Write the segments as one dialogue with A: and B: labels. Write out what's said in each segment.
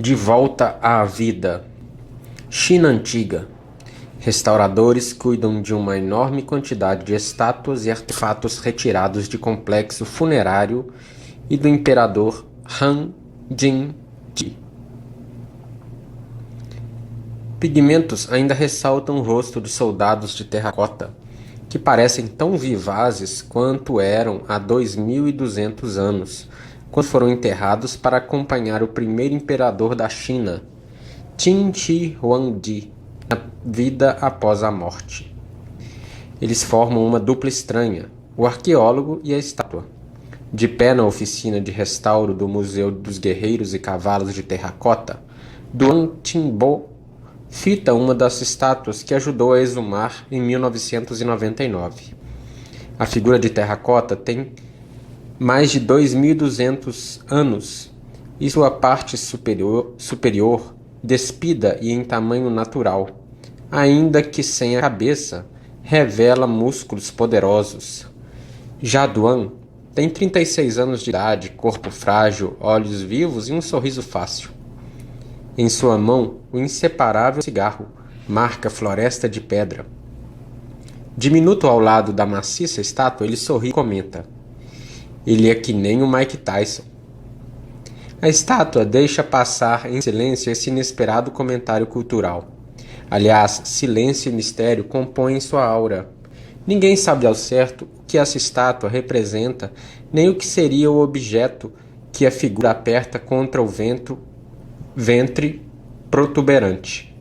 A: De volta à vida. China antiga. Restauradores cuidam de uma enorme quantidade de estátuas e artefatos retirados de complexo funerário e do imperador Han Jing-ji. Pigmentos ainda ressaltam o rosto de soldados de terracota, que parecem tão vivazes quanto eram há 2.200 anos, quando foram enterrados para acompanhar o primeiro imperador da China, Qin Shi Huangdi, na vida após a morte. Eles formam uma dupla estranha, o arqueólogo e a estátua. De pé na oficina de restauro do Museu dos Guerreiros e Cavalos de Terracota, Duan Qingbo fita uma das estátuas que ajudou a exumar em 1999. A figura de terracota tem mais de 2.200 anos e sua parte superior despida e em tamanho natural, ainda que sem a cabeça, revela músculos poderosos. Já Duan tem 36 anos de idade, corpo frágil, olhos vivos e um sorriso fácil. Em sua mão, o inseparável cigarro, marca floresta de pedra. Diminuto ao lado da maciça estátua, ele sorri e comenta: "Ele é que nem o Mike Tyson." A estátua deixa passar em silêncio esse inesperado comentário cultural. Aliás, silêncio e mistério compõem sua aura. Ninguém sabe ao certo o que essa estátua representa, nem o que seria o objeto que a figura aperta contra o ventre protuberante.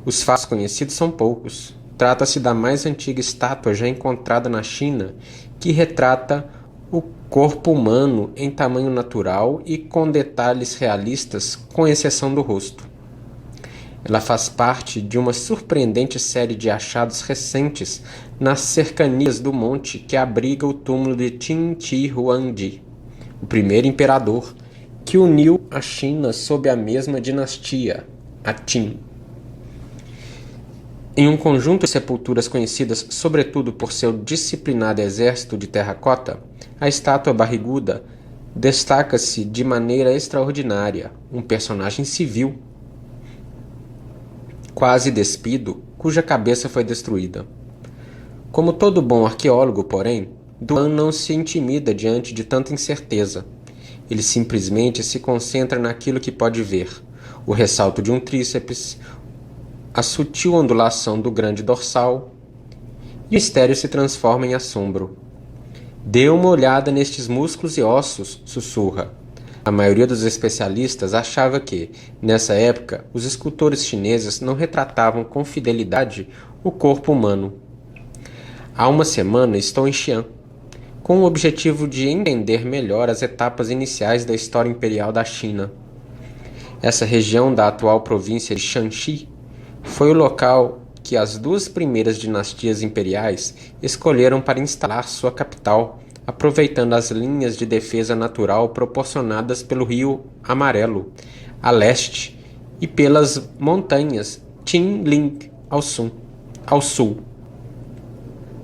A: Os fatos conhecidos são poucos. Trata-se da mais antiga estátua já encontrada na China, que retrata o corpo humano em tamanho natural e com detalhes realistas, com exceção do rosto. Ela faz parte de uma surpreendente série de achados recentes nas cercanias do monte que abriga o túmulo de Qin Shi Huangdi, o primeiro imperador que uniu a China sob a mesma dinastia, a Qin. Em um conjunto de sepulturas conhecidas sobretudo por seu disciplinado exército de terracota, a estátua barriguda destaca-se de maneira extraordinária, um personagem civil, quase despido, cuja cabeça foi destruída. Como todo bom arqueólogo, porém, Duan não se intimida diante de tanta incerteza. Ele simplesmente se concentra naquilo que pode ver: o ressalto de um tríceps, a sutil ondulação do grande dorsal, e o mistério se transforma em assombro. "Dê uma olhada nestes músculos e ossos", sussurra. A maioria dos especialistas achava que, nessa época, os escultores chineses não retratavam com fidelidade o corpo humano. Há uma semana estou em Xi'an, com o objetivo de entender melhor as etapas iniciais da história imperial da China. Essa região da atual província de Shanxi foi o local que as duas primeiras dinastias imperiais escolheram para instalar sua capital, aproveitando as linhas de defesa natural proporcionadas pelo Rio Amarelo, a leste, e pelas montanhas Qinling, ao sul.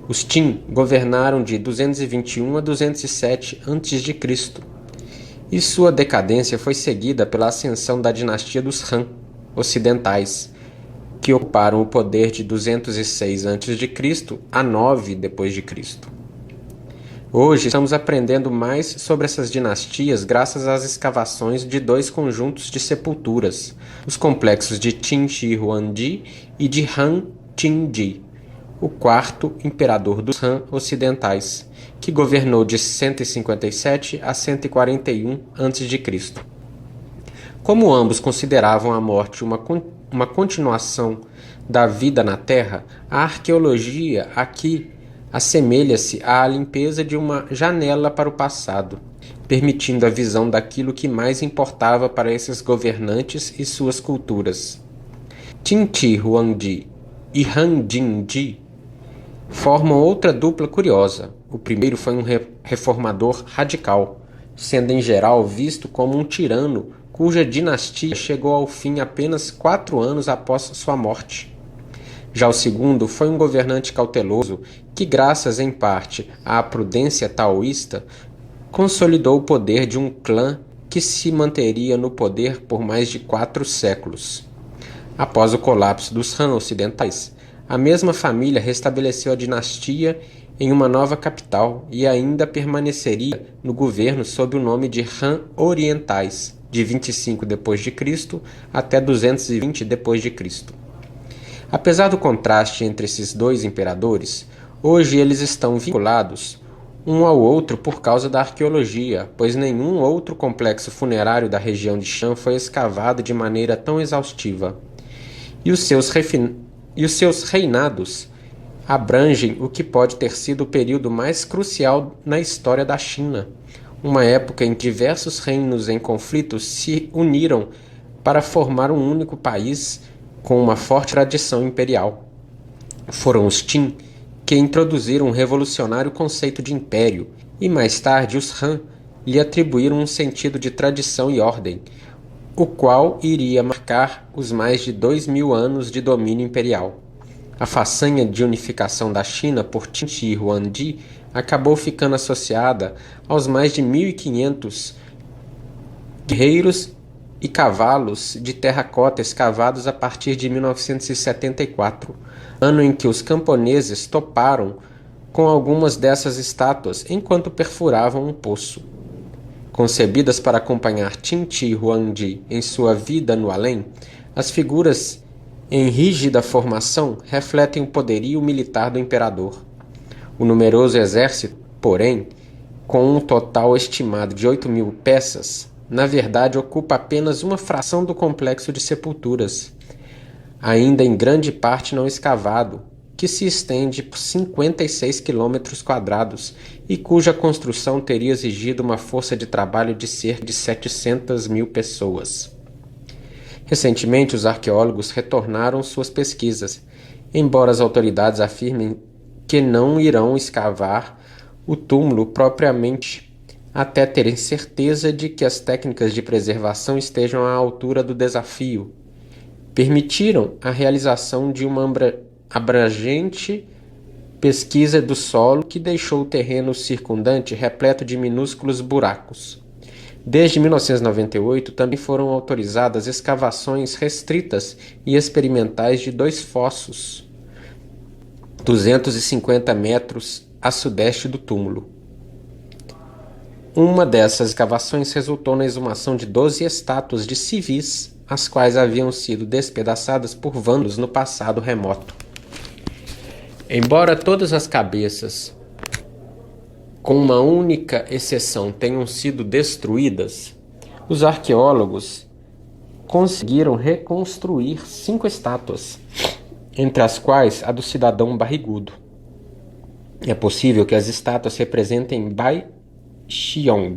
A: Os Qin governaram de 221 a 207 a.C., e sua decadência foi seguida pela ascensão da dinastia dos Han ocidentais, que ocuparam o poder de 206 a.C. a 9 d.C. Hoje estamos aprendendo mais sobre essas dinastias graças às escavações de dois conjuntos de sepulturas, os complexos de Qin Shi Huangdi e de Han Qingji, o quarto imperador dos Han ocidentais, que governou de 157 a 141 a.C. Como ambos consideravam a morte uma continuação da vida na Terra, a arqueologia aqui assemelha-se à limpeza de uma janela para o passado, permitindo a visão daquilo que mais importava para esses governantes e suas culturas. Qin Shi Huangdi e Han Jingji formam outra dupla curiosa. O primeiro foi um reformador radical, sendo em geral visto como um tirano cuja dinastia chegou ao fim apenas 4 anos após sua morte. Já o segundo foi um governante cauteloso que, graças em parte à prudência taoísta, consolidou o poder de um clã que se manteria no poder por mais de 4 séculos. Após o colapso dos Han ocidentais, a mesma família restabeleceu a dinastia em uma nova capital e ainda permaneceria no governo sob o nome de Han Orientais, de 25 d.C. até 220 d.C. Apesar do contraste entre esses dois imperadores, hoje eles estão vinculados um ao outro por causa da arqueologia, pois nenhum outro complexo funerário da região de Shan foi escavado de maneira tão exaustiva. E os seus reinados abrangem o que pode ter sido o período mais crucial na história da China, uma época em que diversos reinos em conflito se uniram para formar um único país com uma forte tradição imperial. Foram os Qin que introduziram um revolucionário conceito de império, e mais tarde os Han lhe atribuíram um sentido de tradição e ordem, o qual iria marcar os mais de 2000 anos de domínio imperial. A façanha de unificação da China por Qin Shi Huangdi acabou ficando associada aos mais de 1.500 guerreiros e cavalos de terracota escavados a partir de 1974, ano em que os camponeses toparam com algumas dessas estátuas enquanto perfuravam um poço. Concebidas para acompanhar Qin Shi Huangdi em sua vida no além, as figuras em rígida formação refletem o poderio militar do imperador. O numeroso exército, porém, com um total estimado de 8.000 peças, na verdade ocupa apenas uma fração do complexo de sepulturas, ainda em grande parte não escavado, que se estende por 56 km² e cuja construção teria exigido uma força de trabalho de cerca de 700.000 pessoas. Recentemente, os arqueólogos retornaram suas pesquisas, embora as autoridades afirmem que não irão escavar o túmulo propriamente, até terem certeza de que as técnicas de preservação estejam à altura do desafio. Permitiram a realização de uma abrangente pesquisa do solo que deixou o terreno circundante repleto de minúsculos buracos. Desde 1998, também foram autorizadas escavações restritas e experimentais de 2 fossos, 250 metros a sudeste do túmulo. Uma dessas escavações resultou na exumação de 12 estátuas de civis, as quais haviam sido despedaçadas por vândalos no passado remoto. Embora todas as cabeças, com uma única exceção, tenham sido destruídas, os arqueólogos conseguiram reconstruir 5 estátuas, entre as quais a do cidadão barrigudo. É possível que as estátuas representem Bai Xiong,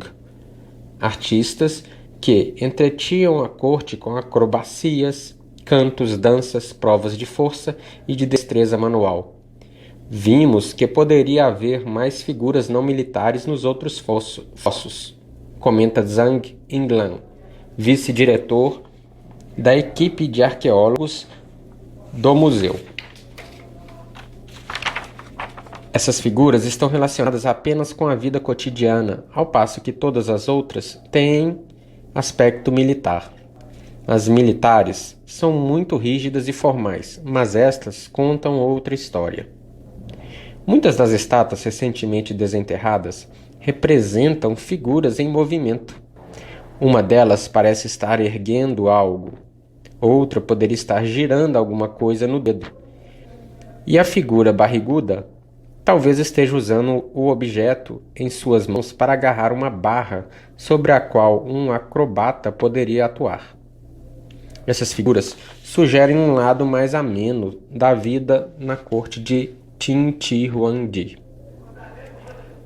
A: artistas que entretinham a corte com acrobacias, cantos, danças, provas de força e de destreza manual. Vimos que poderia haver mais figuras não militares nos outros fossos, comenta Zhang Yinglan, vice-diretor da equipe de arqueólogos do museu. Essas figuras estão relacionadas apenas com a vida cotidiana, ao passo que todas as outras têm aspecto militar. As militares são muito rígidas e formais, mas estas contam outra história. Muitas das estátuas recentemente desenterradas representam figuras em movimento. Uma delas parece estar erguendo algo, outra poderia estar girando alguma coisa no dedo. E a figura barriguda talvez esteja usando o objeto em suas mãos para agarrar uma barra sobre a qual um acrobata poderia atuar. Essas figuras sugerem um lado mais ameno da vida na corte de Qin Shi Huangdi.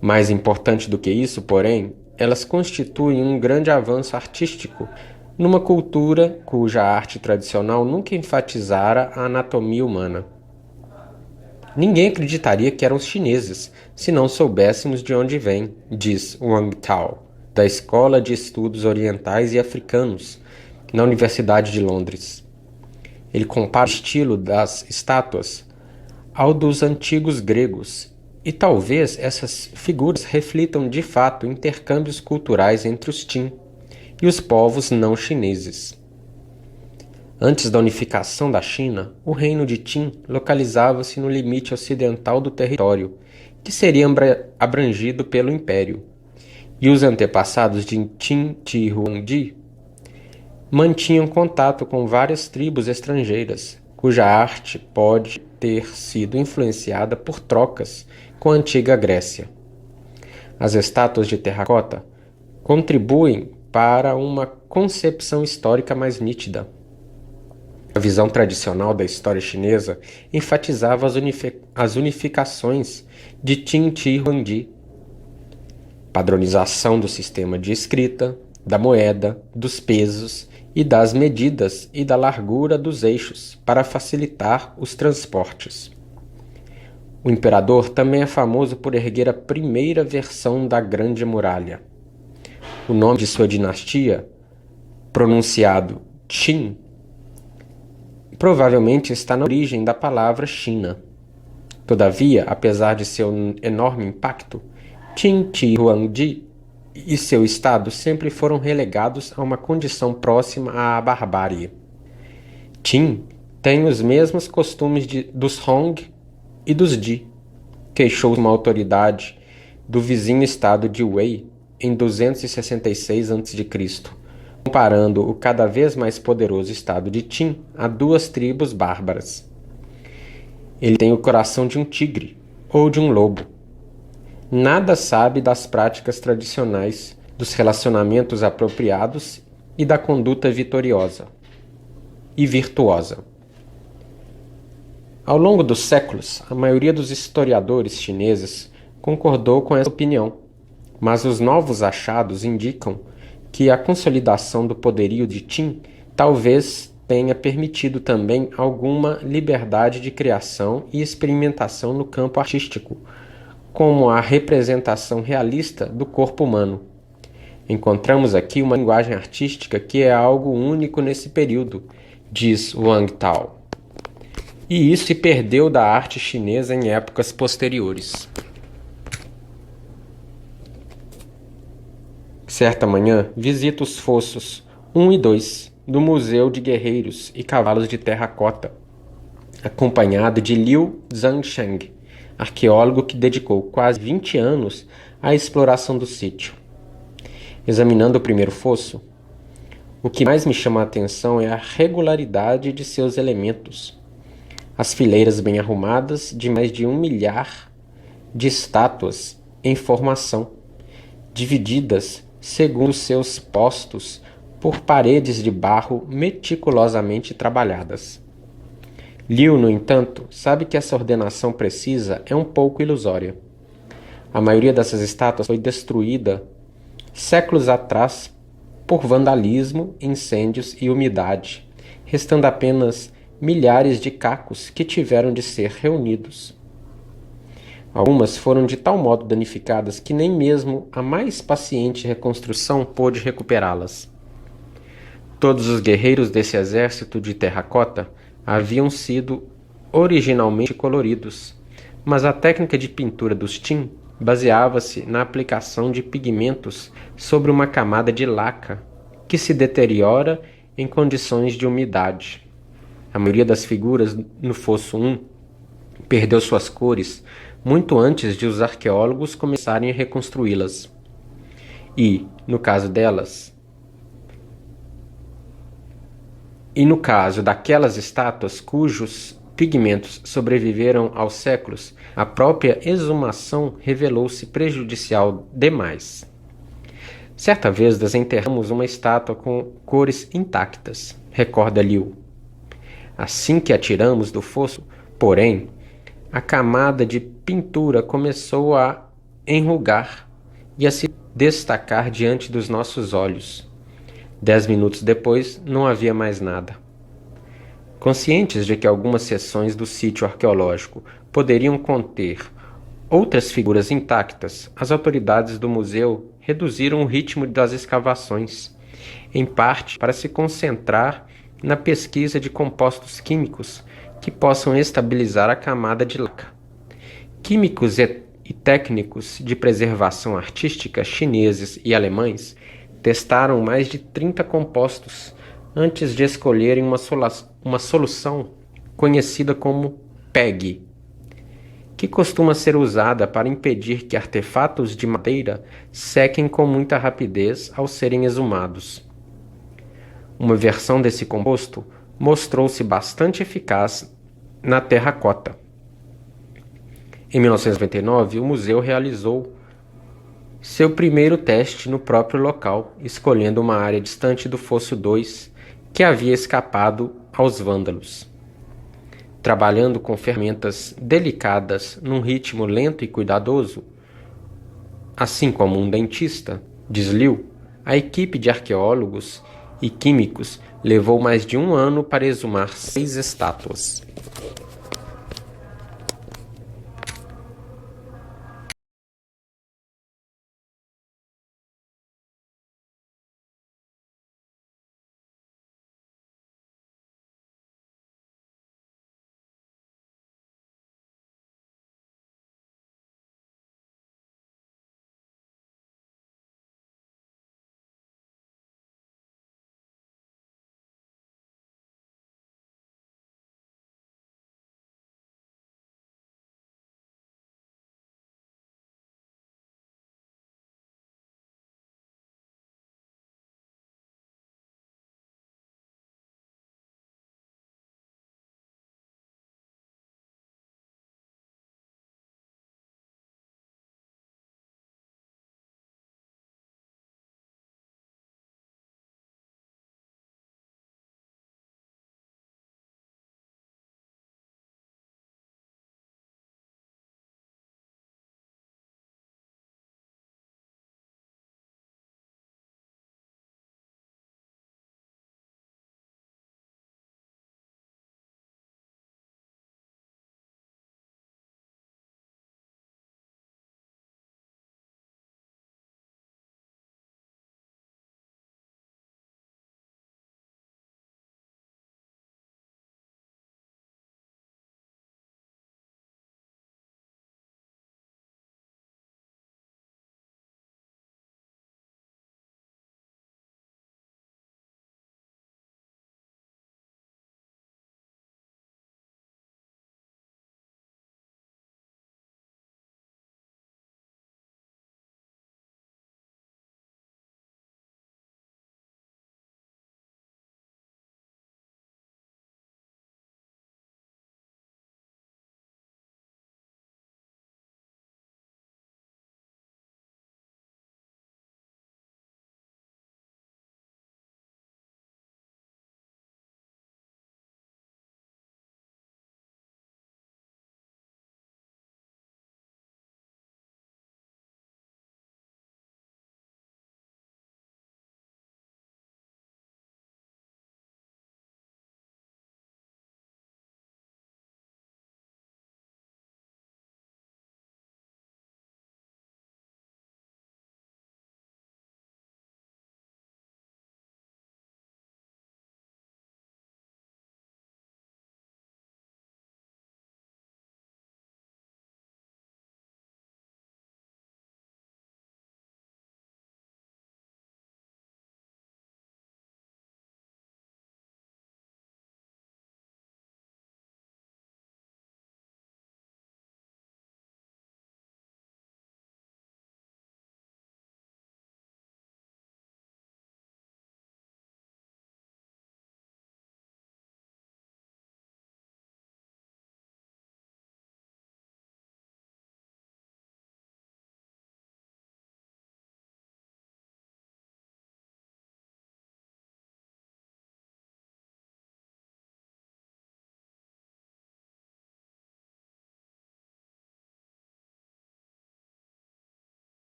A: Mais importante do que isso, porém, elas constituem um grande avanço artístico numa cultura cuja arte tradicional nunca enfatizara a anatomia humana. Ninguém acreditaria que eram os chineses, se não soubéssemos de onde vêm, diz Wang Tao, da Escola de Estudos Orientais e Africanos, na Universidade de Londres. Ele compara o estilo das estátuas ao dos antigos gregos, e talvez essas figuras reflitam de fato intercâmbios culturais entre os Qin, e os povos não chineses. Antes da unificação da China, o reino de Qin localizava-se no limite ocidental do território, que seria abrangido pelo império, e os antepassados de Qin Shi Huangdi mantinham contato com várias tribos estrangeiras, cuja arte pode ter sido influenciada por trocas com a antiga Grécia. As estátuas de terracota contribuem para uma concepção histórica mais nítida. A visão tradicional da história chinesa enfatizava as unificações de Qin Shi Huangdi, padronização do sistema de escrita, da moeda, dos pesos e das medidas e da largura dos eixos para facilitar os transportes. O imperador também é famoso por erguer a primeira versão da Grande Muralha. O nome de sua dinastia, pronunciado Qin, provavelmente está na origem da palavra China. Todavia, apesar de seu enorme impacto, Qin Shi Huangdi e seu estado sempre foram relegados a uma condição próxima à barbárie. Qin tem os mesmos costumes dos Hong e dos Ji, queixou uma autoridade do vizinho estado de Wei em 266 a.C., comparando o cada vez mais poderoso estado de Qin a duas tribos bárbaras. Ele tem o coração de um tigre ou de um lobo. Nada sabe das práticas tradicionais, dos relacionamentos apropriados e da conduta vitoriosa e virtuosa. Ao longo dos séculos, a maioria dos historiadores chineses concordou com essa opinião, mas os novos achados indicam que a consolidação do poderio de Qin talvez tenha permitido também alguma liberdade de criação e experimentação no campo artístico, como a representação realista do corpo humano. Encontramos aqui uma linguagem artística que é algo único nesse período, diz Wang Tao. E isso se perdeu da arte chinesa em épocas posteriores. Certa manhã, visito os fossos 1 e 2 do Museu de Guerreiros e Cavalos de Terracota, acompanhado de Liu Zhangsheng, arqueólogo que dedicou quase 20 anos à exploração do sítio. Examinando o primeiro fosso, o que mais me chama a atenção é a regularidade de seus elementos. As fileiras bem arrumadas de mais de 1 milhar de estátuas em formação, divididas segundo seus postos por paredes de barro meticulosamente trabalhadas. Liu, no entanto, sabe que essa ordenação precisa é um pouco ilusória. A maioria dessas estátuas foi destruída séculos atrás por vandalismo, incêndios e umidade, restando apenas milhares de cacos que tiveram de ser reunidos. Algumas foram de tal modo danificadas que nem mesmo a mais paciente reconstrução pôde recuperá-las. Todos os guerreiros desse exército de terracota haviam sido originalmente coloridos, mas a técnica de pintura dos Qin baseava-se na aplicação de pigmentos sobre uma camada de laca que se deteriora em condições de umidade. A maioria das figuras no fosso 1 perdeu suas cores muito antes de os arqueólogos começarem a reconstruí-las. E, no caso daquelas estátuas cujos pigmentos sobreviveram aos séculos, a própria exumação revelou-se prejudicial demais. Certa vez desenterramos uma estátua com cores intactas, recorda Liu. Assim que a tiramos do fosso, porém, a camada de pintura começou a enrugar e a se destacar diante dos nossos olhos. 10 minutos depois, não havia mais nada. Conscientes de que algumas seções do sítio arqueológico poderiam conter outras figuras intactas, as autoridades do museu reduziram o ritmo das escavações, em parte para se concentrar na pesquisa de compostos químicos que possam estabilizar a camada de laca. Químicos e técnicos de preservação artística chineses e alemães Testaram mais de 30 compostos antes de escolherem uma solução conhecida como PEG, que costuma ser usada para impedir que artefatos de madeira sequem com muita rapidez ao serem exumados. Uma versão desse composto mostrou-se bastante eficaz na terracota. Em 1999, o museu realizou seu primeiro teste no próprio local, escolhendo uma área distante do Fosso 2 que havia escapado aos vândalos. Trabalhando com ferramentas delicadas num ritmo lento e cuidadoso, assim como um dentista, diz Liu, a equipe de arqueólogos e químicos levou mais de um ano para exumar 6 estátuas.